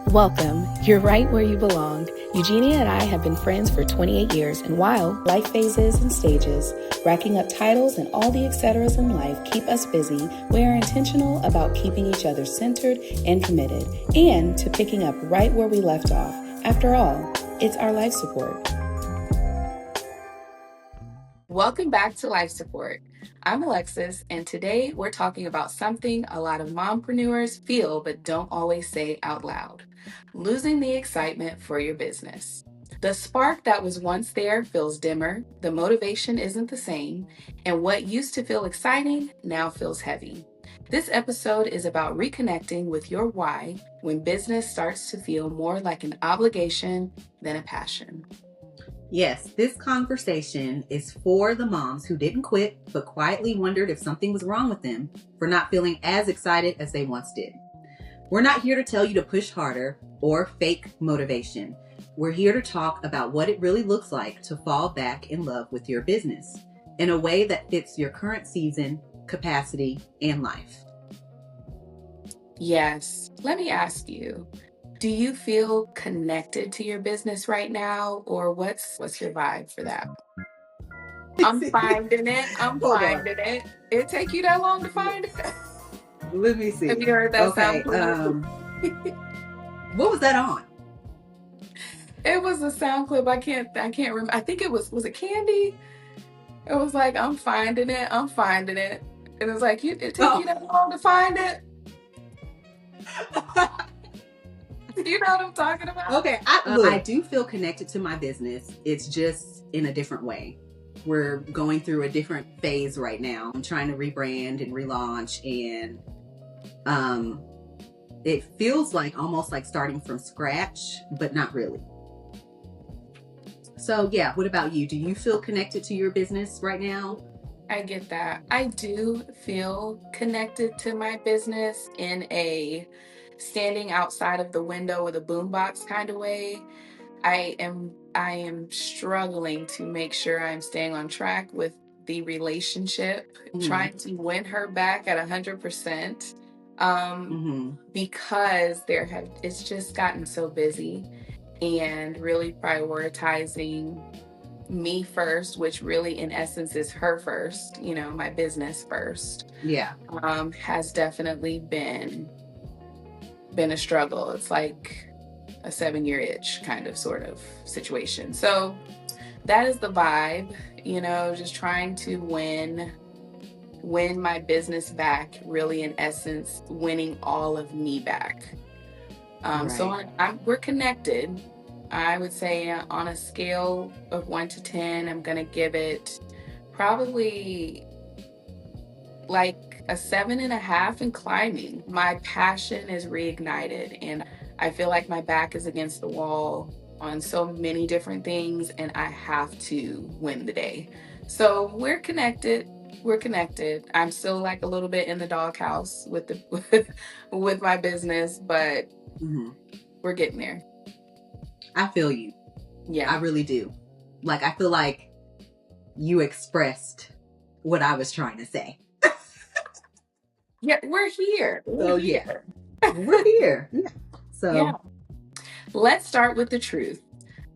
Welcome. You're right where you belong. Eugenia and I have been friends for 28 years, and while life phases and stages, racking up titles and all the etceteras in life keep us busy, we are intentional about keeping each other centered and committed, and to picking up right where we left off. After all, it's our life support. Welcome back to Life Support. I'm Alexis, and today we're talking about something a lot of mompreneurs feel but don't always say out loud: losing the excitement for your business. The spark that was once there feels dimmer, the motivation isn't the same, and what used to feel exciting now feels heavy. This episode is about reconnecting with your why when business starts to feel more like an obligation than a passion. Yes, this conversation is for the moms who didn't quit but quietly wondered if something was wrong with them for not feeling as excited as they once did. We're not here to tell you to push harder or fake motivation. We're here to talk about what it really looks like to fall back in love with your business in a way that fits your current season, capacity, and life. Yes, let me ask you, do you feel connected to your business right now, or what's your vibe for that? I'm finding it. I'm Hold on. finding it. It take you that long to find it? Let me see. Have you heard that Okay. sound clip? What was that on? It was a sound clip. I can't remember. I think it was it Candy? It was like, I'm finding it. I'm finding it. And it's like, it take you that long to find it? You know what I'm talking about? Okay, I do feel connected to my business. It's just in a different way. We're going through a different phase right now. I'm trying to rebrand and relaunch, and it feels like almost like starting from scratch, but not really. So yeah, what about you? Do you feel connected to your business right now? I get that. I do feel connected to my business in a standing outside of the window with a boombox kind of way. I am struggling to make sure I'm staying on track with the relationship, trying to win her back at 100%. Because it's just gotten so busy, and really prioritizing me first, which really in essence is her first, my business first. Yeah. Has definitely been a struggle. It's like a 7-year itch kind of sort of situation. So that is the vibe, just trying to win my business back, really in essence winning all of me back. Right. So we're connected. I would say on a scale of 1 to 10, I'm going to give it probably like a 7.5 and climbing. My passion is reignited, and I feel like my back is against the wall on so many different things, and I have to win the day. So we're connected. I'm still like a little bit in the doghouse with with my business, but we're getting there. I feel you. Yeah. I really do. Like, I feel like you expressed what I was trying to say. Yeah, we're here. We're here. Yeah. So yeah. Let's start with the truth.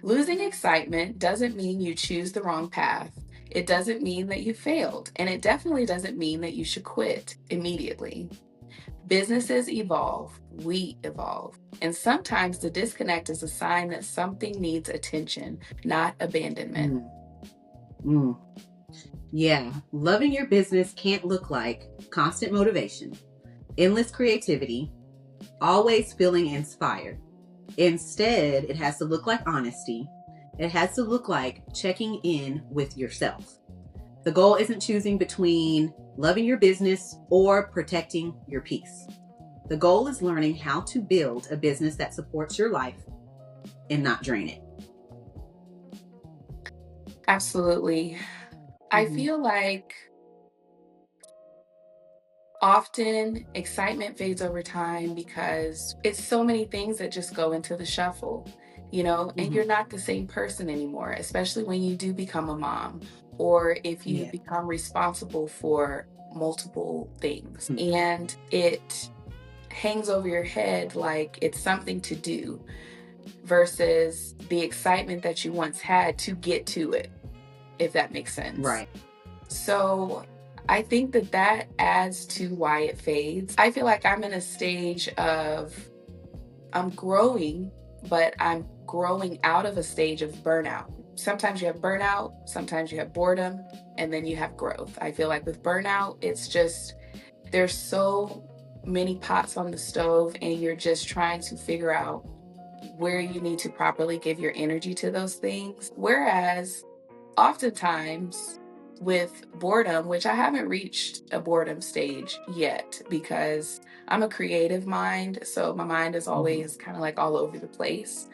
Losing excitement doesn't mean you choose the wrong path. It doesn't mean that you failed, and it definitely doesn't mean that you should quit immediately. Businesses evolve, we evolve, and sometimes the disconnect is a sign that something needs attention, not abandonment. Yeah, loving your business can't look like constant motivation, endless creativity, always feeling inspired. Instead, it has to look like honesty. It has to look like checking in with yourself. The goal isn't choosing between loving your business or protecting your peace. The goal is learning how to build a business that supports your life and not drain it. Absolutely. I feel like often excitement fades over time because it's so many things that just go into the shuffle, and you're not the same person anymore, especially when you do become a mom, or if you become responsible for multiple things. And it hangs over your head like it's something to do versus the excitement that you once had to get to it, if that makes sense. Right. So I think that that adds to why it fades. I feel like I'm in a stage of I'm growing, but I'm growing out of a stage of burnout. Sometimes you have burnout, sometimes you have boredom, and then you have growth. I feel like with burnout, it's just there's so many pots on the stove, and you're just trying to figure out where you need to properly give your energy to those things. Whereas oftentimes with boredom, which I haven't reached a boredom stage yet because I'm a creative mind. So my mind is Mhm. always kind of like all over the place.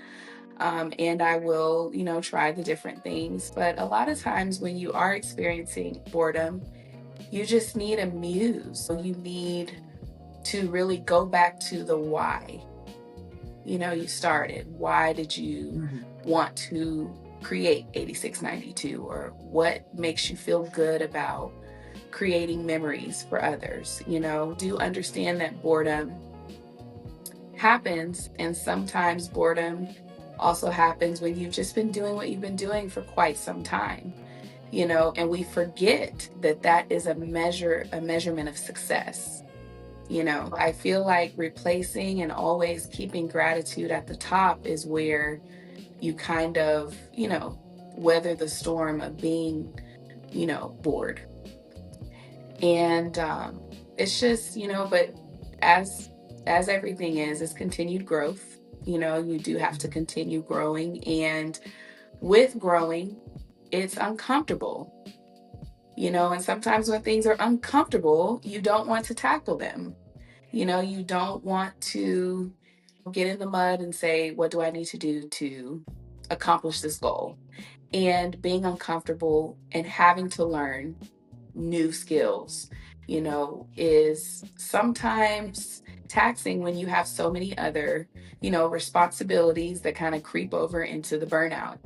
And I will, try the different things. But a lot of times when you are experiencing boredom, you just need a muse. So you need to really go back to the why. You started. Why did you Mhm. want to create 8692? Or what makes you feel good about creating memories for others? Do understand that boredom happens, and sometimes boredom also happens when you've just been doing what you've been doing for quite some time. And we forget that that is a measurement of success. I feel like replacing and always keeping gratitude at the top is where you kind of, weather the storm of being, bored. And it's just, but as as everything is continued growth. You do have to Mhm. continue growing, and with growing, it's uncomfortable. And sometimes when things are uncomfortable, you don't want to tackle them. You don't want to get in the mud and say, what do I need to do to accomplish this goal? And being uncomfortable and having to learn new skills, is sometimes taxing when you have so many other, responsibilities that kind of creep over into the burnout.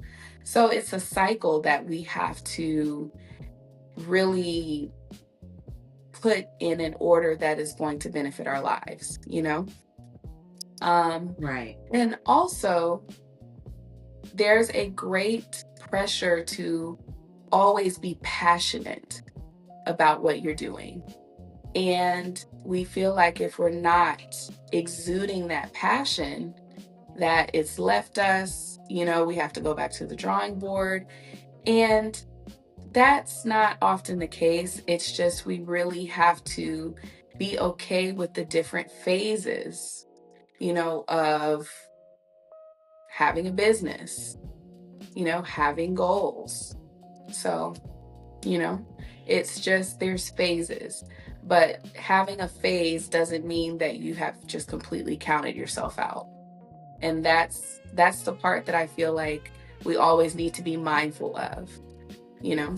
So it's a cycle that we have to really put in an order that is going to benefit our lives. Um, Right. and also, there's a great pressure to always be passionate about what you're doing. And we feel like if we're not exuding that passion, that it's left us, we have to go back to the drawing board. And that's not often the case. It's just we really have to be okay with the different phases, of having a business, having goals. So, you know, it's just there's phases. But having a phase doesn't mean that you have just completely counted yourself out. And that's the part that I feel like we always need to be mindful of, you know.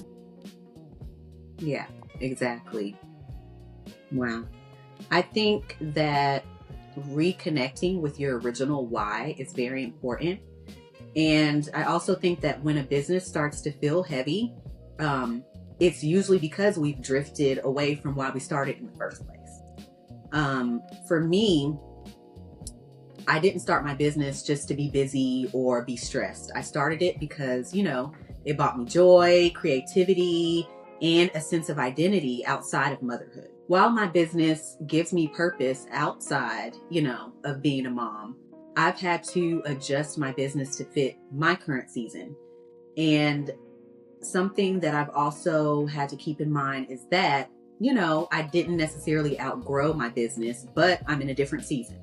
Yeah, exactly. Wow. I think that reconnecting with your original why is very important. And I also think that when a business starts to feel heavy, it's usually because we've drifted away from why we started in the first place. For me, I didn't start my business just to be busy or be stressed. I started it because, it brought me joy, creativity, and a sense of identity outside of motherhood. While my business gives me purpose outside, of being a mom, I've had to adjust my business to fit my current season. And something that I've also had to keep in mind is that, I didn't necessarily outgrow my business, but I'm in a different season.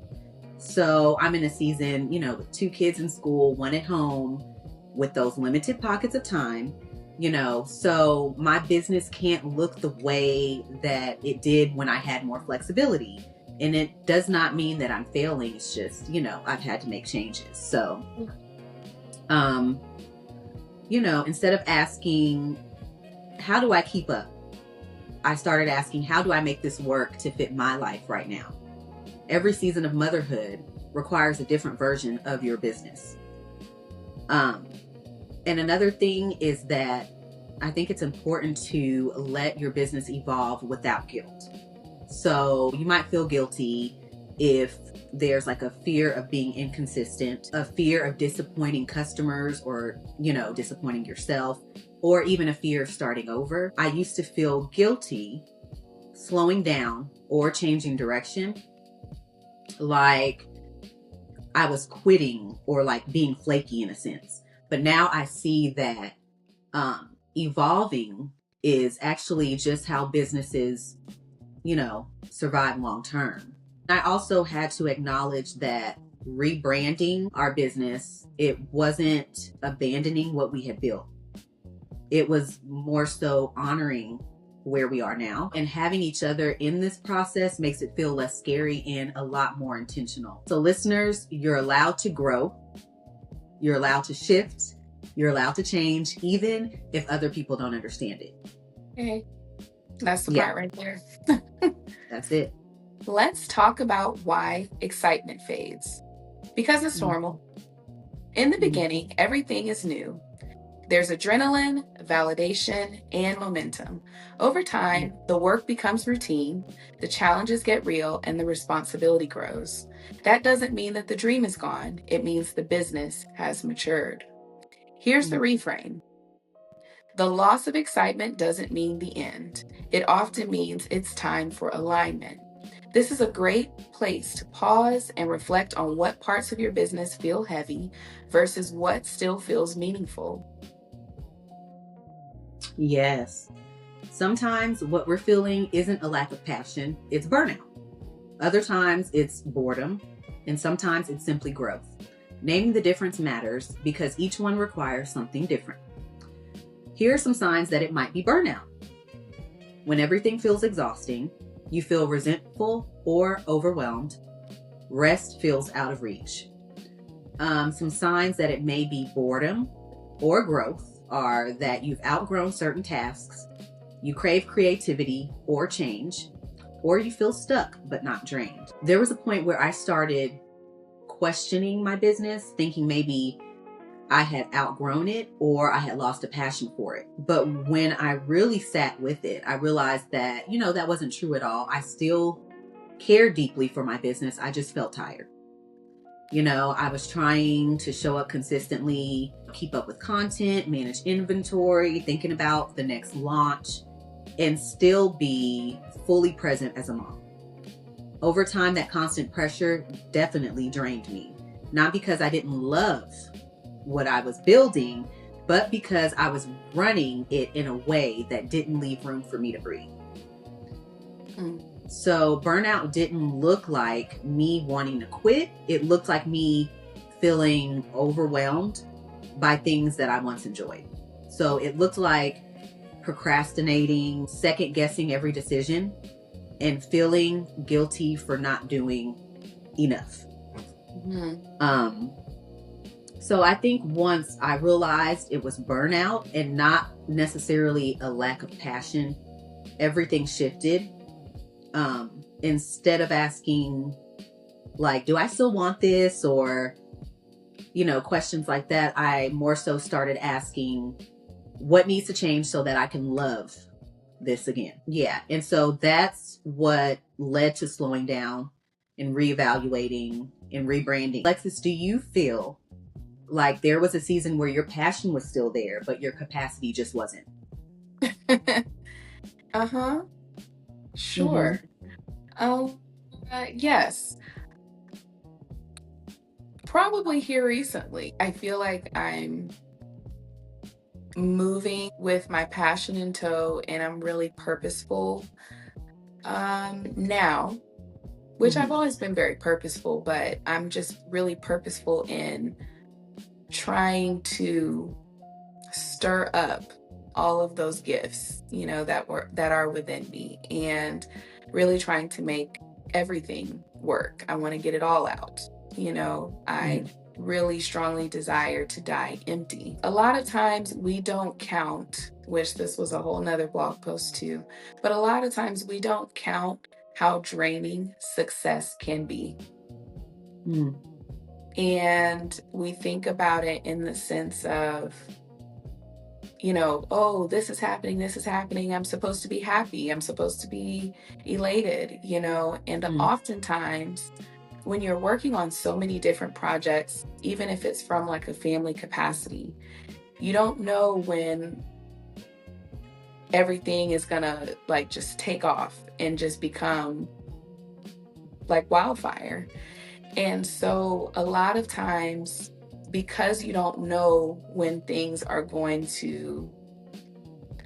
So I'm in a season, with two kids in school, one at home, with those limited pockets of time, so my business can't look the way that it did when I had more flexibility. And it does not mean that I'm failing. It's just, I've had to make changes. So, um, instead of asking, how do I keep up? I started asking, how do I make this work to fit my life right now? Every season of motherhood requires a different version of your business. Um, and another thing is that I think it's important to let your business evolve without guilt. So you might feel guilty if there's like a fear of being inconsistent, a fear of disappointing customers or, disappointing yourself, or even a fear of starting over. I used to feel guilty slowing down or changing direction, like I was quitting or like being flaky in a sense. But now I see that evolving is actually just how businesses, survive long term. I also had to acknowledge that rebranding our business, it wasn't abandoning what we had built. It was more so honoring where we are now, and having each other in this process makes it feel less scary and a lot more intentional. So listeners, you're allowed to grow, you're allowed to shift, you're allowed to change, even if other people don't understand it. Okay. That's the Yeah, part right there. that's it. Let's talk about why excitement fades. Because it's normal. In the beginning, everything is new. There's adrenaline, validation, and momentum. Over time, the work becomes routine, the challenges get real, and the responsibility grows. That doesn't mean that the dream is gone. It means the business has matured. Here's the reframe. The loss of excitement doesn't mean the end. It often means it's time for alignment. This is a great place to pause and reflect on what parts of your business feel heavy versus what still feels meaningful. Yes. Sometimes what we're feeling isn't a lack of passion, it's burnout. Other times it's boredom, and sometimes it's simply growth. Naming the difference matters because each one requires something different. Here are some signs that it might be burnout. When everything feels exhausting, you feel resentful or overwhelmed, rest feels out of reach. Some signs that it may be boredom or growth are that you've outgrown certain tasks, you crave creativity or change, or you feel stuck but not drained. There was a point where I started questioning my business, thinking maybe I had outgrown it or I had lost a passion for it. But when I really sat with it, I realized that, that wasn't true at all. I still cared deeply for my business. I just felt tired. I was trying to show up consistently, keep up with content, manage inventory, thinking about the next launch, and still be fully present as a mom. Over time, that constant pressure definitely drained me. Not because I didn't love what I was building, but because I was running it in a way that didn't leave room for me to breathe. So burnout didn't look like me wanting to quit. It looked like me feeling overwhelmed by things that I once enjoyed. So it looked like procrastinating, second guessing every decision, and feeling guilty for not doing enough. So I think once I realized it was burnout and not necessarily a lack of passion, everything shifted. Instead of asking, like, do I still want this? Or, questions like that, I more so started asking, what needs to change so that I can love this again? Yeah. And so that's what led to slowing down and reevaluating and rebranding. Alexis, do you feel like there was a season where your passion was still there, but your capacity just wasn't? Sure. Yes. Probably here recently. I feel like I'm moving with my passion in tow and I'm really purposeful now, which I've always been very purposeful, but I'm just really purposeful in trying to stir up all of those gifts, that are within me, and really trying to make everything work. I want to get it all out. I really strongly desire to die empty. A lot of times we don't count, which this was a whole nother blog post too, but a lot of times we don't count how draining success can be. And we think about it in the sense of oh, this is happening. I'm supposed to be happy. I'm supposed to be elated, and Mm. oftentimes when you're working on so many different projects, even if it's from like a family capacity, you don't know when everything is gonna like just take off and just become like wildfire. And so a lot of times, because you don't know when things are going to,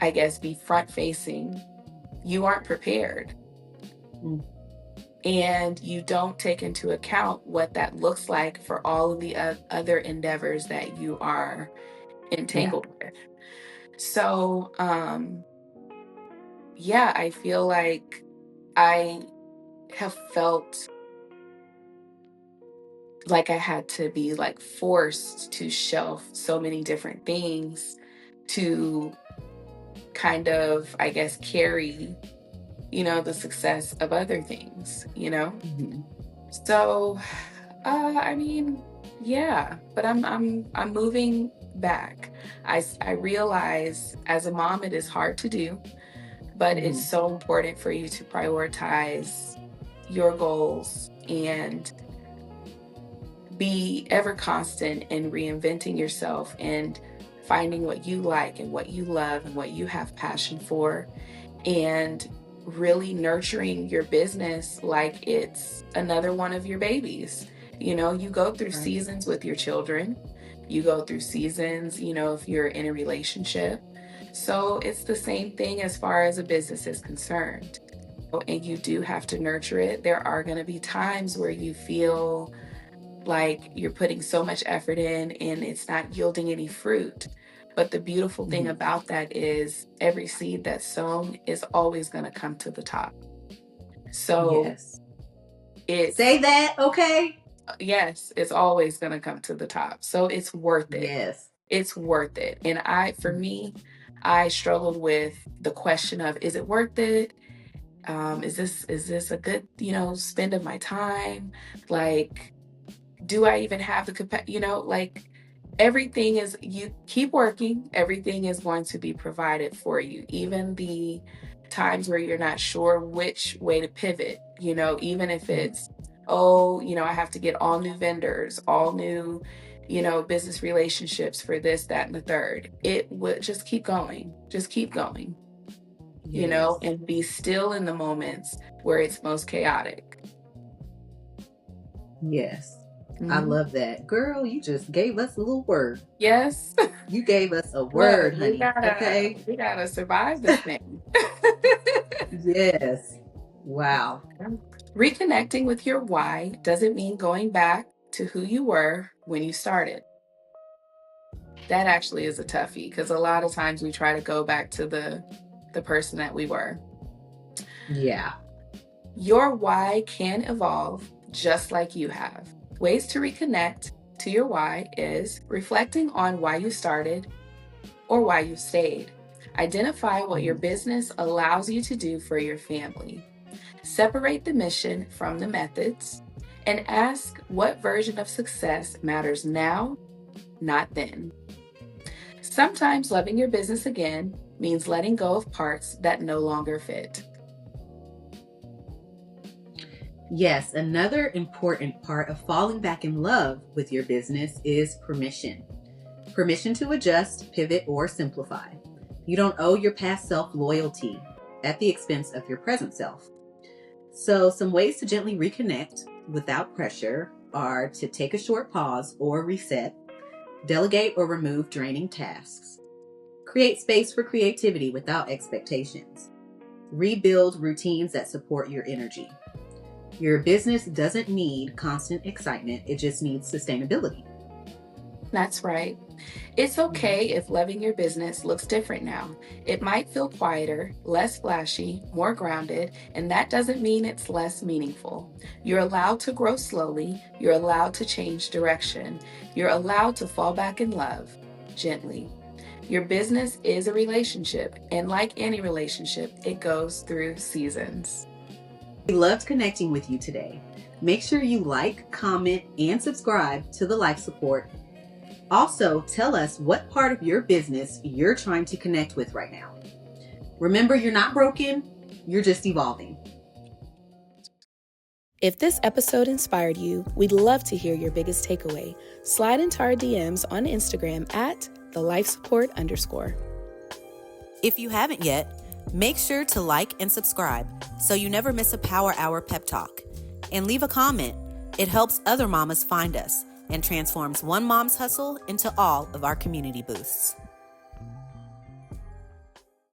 I guess, be front facing, you aren't prepared. Mm. And you don't take into account what that looks like for all of the other endeavors that you are Yeah. entangled with. So, yeah, I feel like I have felt like I had to be like forced to shelf so many different things to kind of, I guess, carry, the success of other things. Mhm. So, I mean, yeah, but I'm moving back. I realize as a mom it is hard to do, but it's Mhm. so important for you to prioritize your goals and be ever constant in reinventing yourself and finding what you like and what you love and what you have passion for, and really nurturing your business like it's another one of your babies. You go through Right. seasons with your children, you go through seasons, if you're in a relationship. So it's the same thing as far as a business is concerned. And you do have to nurture it. There are going to be times where you feel like you're putting so much effort in and it's not yielding any fruit. But the beautiful thing Mhm. about that is every seed that's sown is always going to come to the top. So Yes. Say it's, that, okay? yes, it's always going to come to the top. So it's worth it. Yes. It's worth it. And for Mhm. me, I struggled with the question of, is it worth it? Is this a good, spend of my time? Like, do I even have the capacity? Like everything is, you keep working, everything is going to be provided for you. Even the times where you're not sure which way to pivot, even if Mhm. it's, oh, I have to get all new vendors, all new, business relationships for this, that, and the third. It would just keep going, Yes. and be still in the moments where it's most chaotic. Yes. I Mhm. love that. Girl, you just gave us a little word. Yes. You gave us a Look, word, we honey. gotta Okay? we gotta survive this thing. Yes. Wow. Reconnecting with your why doesn't mean going back to who you were when you started. That actually is a toughie because a lot of times we try to go back to the person that we were. Yeah. Your why can evolve just like you have. Ways to reconnect to your why is reflecting on why you started or why you stayed. Identify what your Mhm. business allows you to do for your family. Separate the mission from the methods and ask what version of success matters now, not then. Sometimes loving your business again means letting go of parts that no longer fit. Yes, another important part of falling back in love with your business is permission. Permission to adjust, pivot, or simplify. You don't owe your past self loyalty at the expense of your present self. So, some ways to gently reconnect without pressure are to take a short pause or reset, delegate or remove draining tasks, create space for creativity without expectations, rebuild routines that support your energy. Your business doesn't need constant excitement, it just needs sustainability. That's right. It's Mhm. okay if loving your business looks different now. It might feel quieter, less flashy, more grounded, and that doesn't mean it's less meaningful. You're allowed to grow slowly. You're allowed to change direction. You're allowed to fall back in love gently. Your business is a relationship, and like any relationship, it goes through seasons. We loved connecting with you today. Make sure you like, comment, and subscribe to the Life Support. Also, tell us what part of your business you're trying to connect with right now. Remember, you're not broken, you're just evolving. If this episode inspired you, we'd love to hear your biggest takeaway. Slide into our DMs on Instagram at @thelifesupport_. If you haven't yet, make sure to like and subscribe so you never miss a Power Hour pep talk. And leave a comment. It helps other mamas find us and transforms one mom's hustle into all of our community boosts.